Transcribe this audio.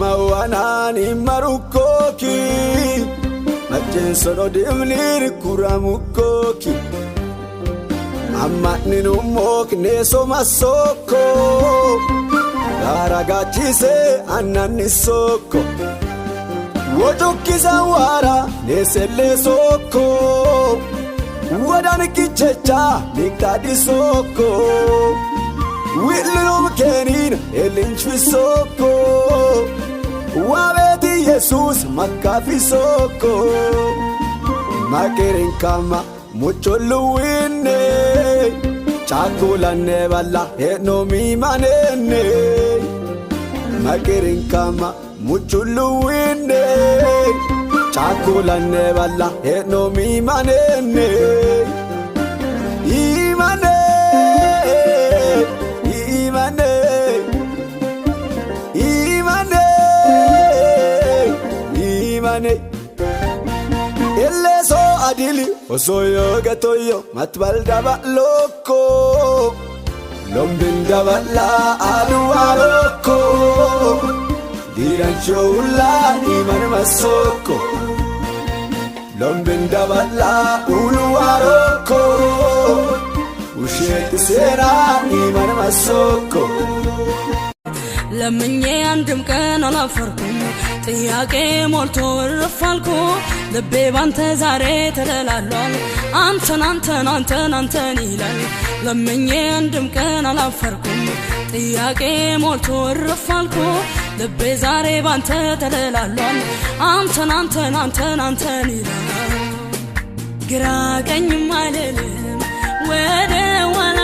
Mawanani marukoki Majensono dimlir kuramukoki Amma ninumok neso masoko Garagachise anani soko Wojokiza wara nesele soko Wadani kichecha niktadi soko William Kenin elinchwi soko Wabeti Jesus makafi soko Makirin kama mucho luwine Chakula nebala no mi manene Makirin kama mucho luwine Chakula nebala no mi manene Imane Eleso adili osoyo gatoyo matbal daba loko Lombin daba la aduwa loko Dirancho la iman masoko Lombin daba la uluwa loko Ushet sera iman masoko ለምኜ አንድም ቀን አላፈርኩም ጥያቄ ሞልቶ ረፋልኩ ልቤ ባንተ ዛሬ ተደላሏል አንተን ይላል ለምኜ አንድም ቀን አላፈርኩም ጥያቄ ሞልቶ ረፋልኩ ልቤ ዛሬ ባንተ ተደላሏል አንተን ይላል ግራ ቀኝም አይልም ወደ ኋላ